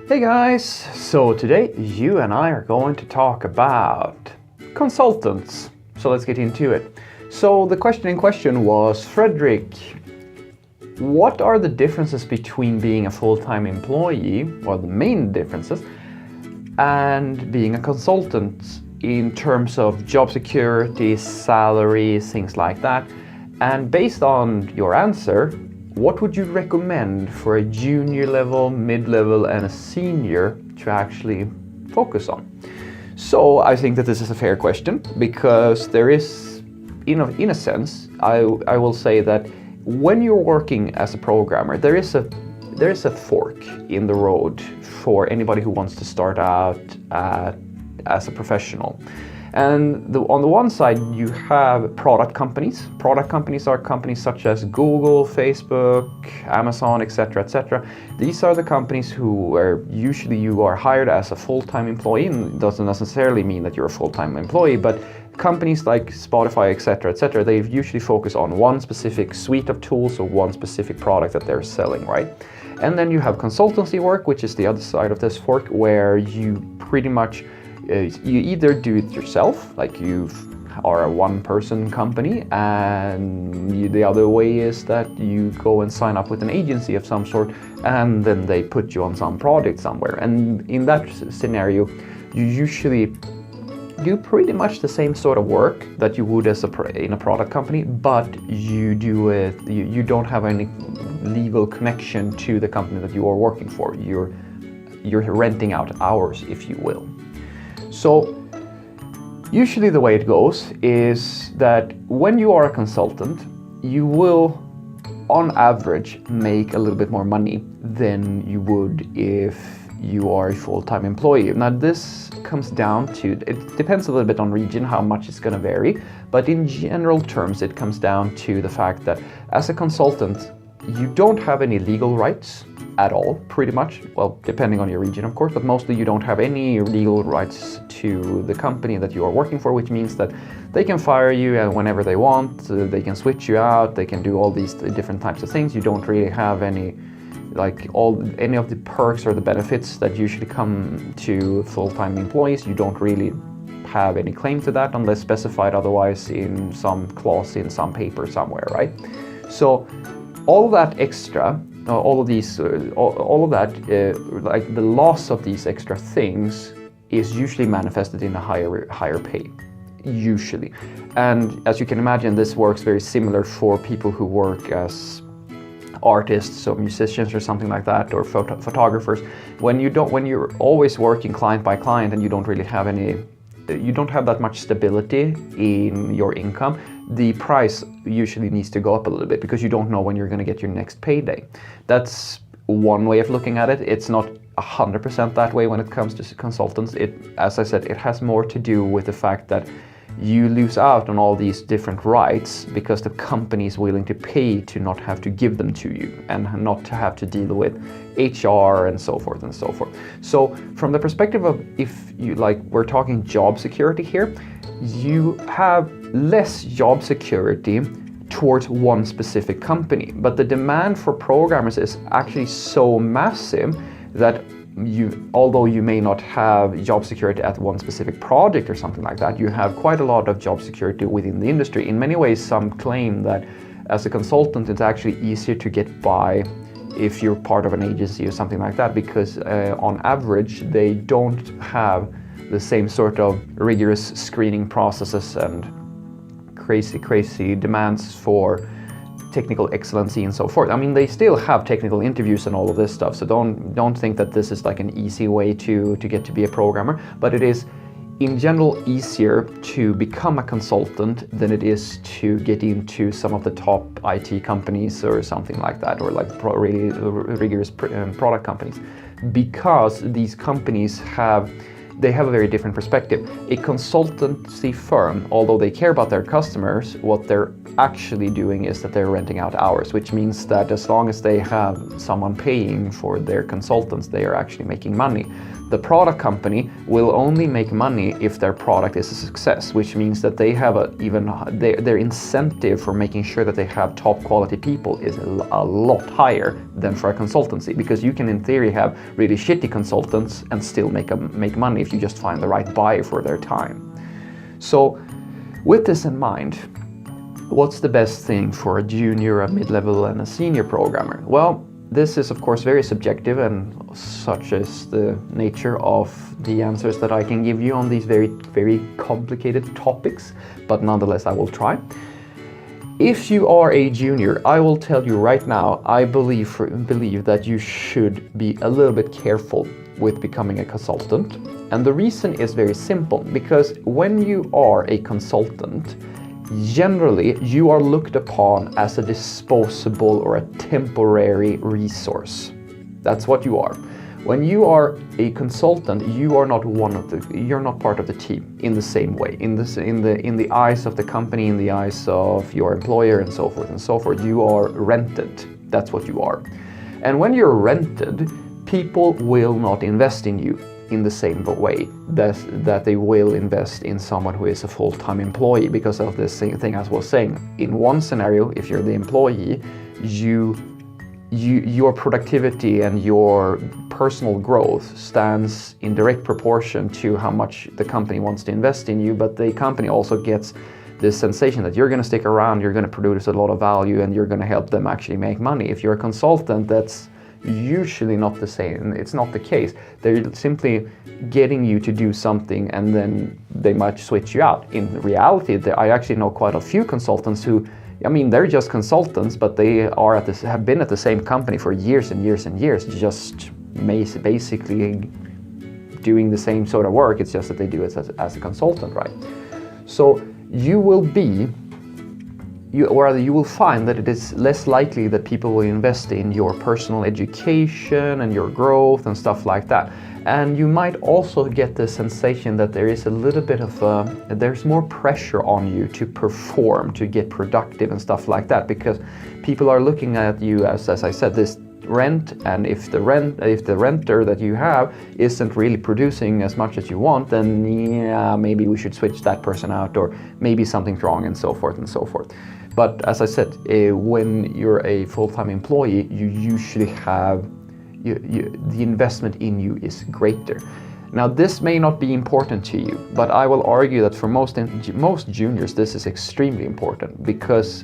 Hey guys, so today you and I are going to talk about consultants. So let's get into it. So the question in question was, Fredrik, what are the differences between being a full-time employee, well the main differences, and being a consultant in terms of job security, salary, things like that? And based on your answer, what would you recommend for a junior level, mid-level and a senior to actually focus on? So I think that this is a fair question because there is, in a sense, I will say that when you're working as a programmer, there is a fork in the road for anybody who wants to start out as a professional. And on the one side, you have product companies. Product companies are companies such as Google, Facebook, Amazon, etc., etc. These are the companies where usually you are hired as a full-time employee, and it doesn't necessarily mean that you're a full-time employee, but companies like Spotify, etc., etc., they usually focus on one specific suite of tools or one specific product that they're selling, right? And then you have consultancy work, which is the other side of this fork, where you pretty much you either do it yourself, like you are a one-person company, and the other way is that you go and sign up with an agency of some sort, and then they put you on some project somewhere. And in that scenario, you usually do pretty much the same sort of work that you would in a product company, but you do it. You don't have any legal connection to the company that you are working for. You're renting out hours, if you will. So usually the way it goes is that when you are a consultant, you will on average make a little bit more money than you would if you are a full-time employee. Now this comes down to, it depends a little bit on region how much it's going to vary, but in general terms it comes down to the fact that as a consultant you don't have any legal rights at all, pretty much. Well, depending on your region, of course, but mostly you don't have any legal rights to the company that you are working for, which means that they can fire you whenever they want, they can switch you out, they can do all these different types of things. You don't really have any of the perks or the benefits that usually come to full-time employees. You don't really have any claim to that unless specified otherwise in some clause in some paper somewhere, right? So all that extra, all of that, like the loss of these extra things is usually manifested in a higher pay, usually. And as you can imagine, this works very similar for people who work as artists or musicians or something like that, or photographers. When you're always working client by client and you don't really have you don't have that much stability in your income, the price usually needs to go up a little bit because you don't know when you're going to get your next payday. That's one way of looking at it. It's not 100% that way when it comes to consultants. As I said, it has more to do with the fact that you lose out on all these different rights because the company is willing to pay to not have to give them to you and not to have to deal with HR and so forth and so forth. So from the perspective of, if you we're talking job security here, you have less job security towards one specific company, but the demand for programmers is actually so massive that although you may not have job security at one specific project or something like that, you have quite a lot of job security within the industry. In many ways, some claim that as a consultant, it's actually easier to get by if you're part of an agency or something like that, because on average, they don't have the same sort of rigorous screening processes and crazy demands for technical excellency and so forth. I mean, they still have technical interviews and all of this stuff, so don't think that this is like an easy way to get to be a programmer, but it is in general easier to become a consultant than it is to get into some of the top IT companies or something like that, or like really rigorous product companies, because these companies have they have a very different perspective. A consultancy firm, although they care about their customers, what they're actually doing is that they're renting out hours, which means that as long as they have someone paying for their consultants, they are actually making money. The product company will only make money if their product is a success, which means that they have their incentive for making sure that they have top quality people is a lot higher than for a consultancy, because you can in theory have really shitty consultants and still make money if you just find the right buyer for their time. So with this in mind, what's the best thing for a junior, a mid-level and a senior programmer? Well, this is of course very subjective, and such is the nature of the answers that I can give you on these very, very complicated topics, but nonetheless I will try. If you are a junior, I will tell you right now, I believe that you should be a little bit careful with becoming a consultant. And the reason is very simple, because when you are a consultant, generally, you are looked upon as a disposable or a temporary resource. That's what you are. When you are a consultant, you are not you're not part of the team in the same way. In the eyes of the company, in the eyes of your employer, and so forth and so forth, you are rented. That's what you are. And when you're rented, people will not invest in you in the same way that they will invest in someone who is a full-time employee, because of the same thing as I was saying. In one scenario, if you're the employee, your productivity and your personal growth stands in direct proportion to how much the company wants to invest in you, but the company also gets this sensation that you're going to stick around, you're going to produce a lot of value, and you're going to help them actually make money. If you're a consultant, that's usually not the same. It's not the case. They're simply getting you to do something and then they might switch you out. In reality, I actually know quite a few consultants who, I mean, they're just consultants, but they are have been at the same company for years and years and years, just basically doing the same sort of work. It's just that they do it as a consultant, right? So you will find that it is less likely that people will invest in your personal education and your growth and stuff like that. And you might also get the sensation that there is a little bit of there's more pressure on you to perform, to get productive and stuff like that, because people are looking at you as I said, this rent, and if the renter that you have isn't really producing as much as you want, then yeah, maybe we should switch that person out, or maybe something's wrong, and so forth and so forth. But as I said, when you're a full-time employee, you usually have the investment in you is greater. Now, this may not be important to you, but I will argue that for most juniors, this is extremely important, because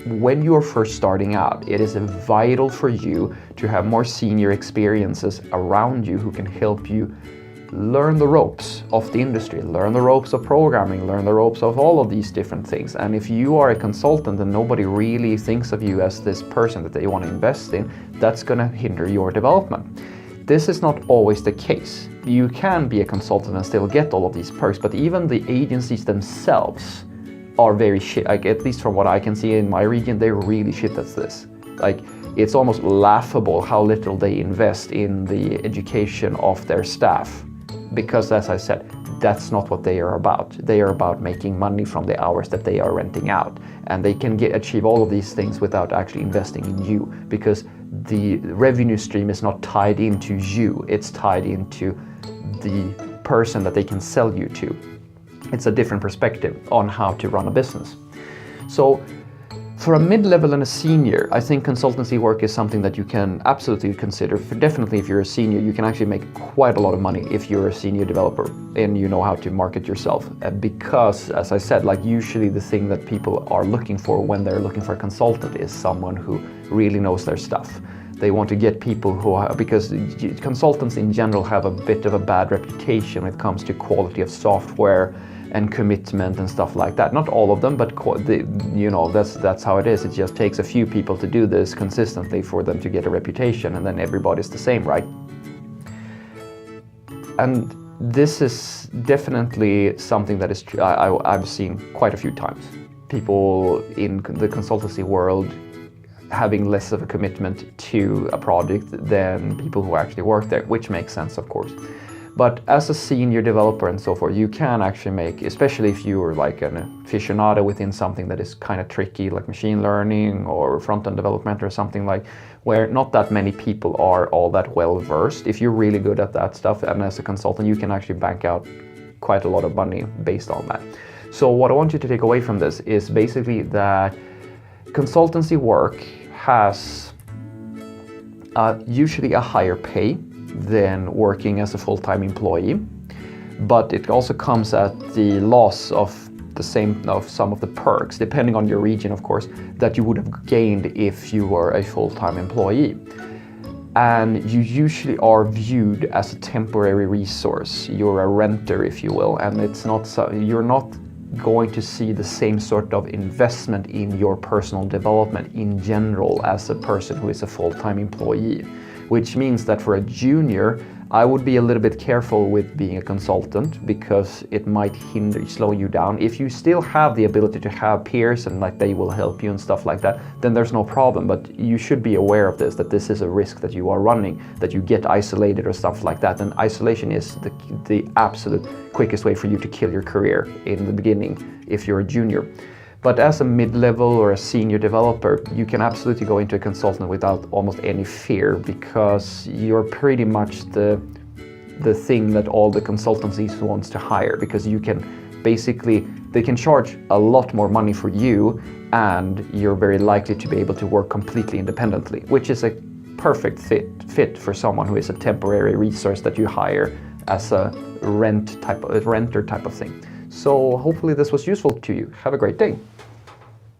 when you are first starting out, it is vital for you to have more senior experiences around you who can help you learn the ropes of the industry, learn the ropes of programming, learn the ropes of all of these different things. And if you are a consultant and nobody really thinks of you as this person that they want to invest in, that's going to hinder your development. This is not always the case. You can be a consultant and still get all of these perks, but even the agencies themselves are very shit. Like, at least from what I can see in my region, they're really shit at this. Like, it's almost laughable how little they invest in the education of their staff. Because, as I said, that's not what they are about. They are about making money from the hours that they are renting out. And they can achieve all of these things without actually investing in you, because the revenue stream is not tied into you. It's tied into the person that they can sell you to. It's a different perspective on how to run a business. So for a mid-level and a senior, I think consultancy work is something that you can absolutely consider. Definitely, if you're a senior, you can actually make quite a lot of money if you're a senior developer and you know how to market yourself. Because, as I said, like, usually the thing that people are looking for when they're looking for a consultant is someone who really knows their stuff. They want to get people who are, because consultants in general have a bit of a bad reputation when it comes to quality of software and commitment and stuff like that. Not all of them, but that's how it is. It just takes a few people to do this consistently for them to get a reputation, and then everybody's the same, right? And this is definitely something that is I've seen quite a few times. People in the consultancy world having less of a commitment to a project than people who actually work there, which makes sense, of course. But as a senior developer and so forth, you can actually make, especially if you are like an aficionado within something that is kind of tricky, like machine learning or front-end development or something like, where not that many people are all that well versed. If you're really good at that stuff, and as a consultant, you can actually bank out quite a lot of money based on that. So what I want you to take away from this is basically that consultancy work has usually a higher pay than working as a full-time employee, but it also comes at the loss of some of the perks, depending on your region, of course, that you would have gained if you were a full-time employee. And you usually are viewed as a temporary resource. You're a renter, if you will, and you're not going to see the same sort of investment in your personal development in general as a person who is a full-time employee. Which means that for a junior, I would be a little bit careful with being a consultant, because it might slow you down. If you still have the ability to have peers and like they will help you and stuff like that, then there's no problem. But you should be aware of this, that this is a risk that you are running, that you get isolated or stuff like that. And isolation is the absolute quickest way for you to kill your career in the beginning if you're a junior. But as a mid-level or a senior developer, you can absolutely go into a consultant without almost any fear, because you're pretty much the thing that all the consultancies wants to hire, because you can basically, they can charge a lot more money for you, and you're very likely to be able to work completely independently, which is a perfect fit for someone who is a temporary resource that you hire as a renter type of thing. So hopefully this was useful to you. Have a great day.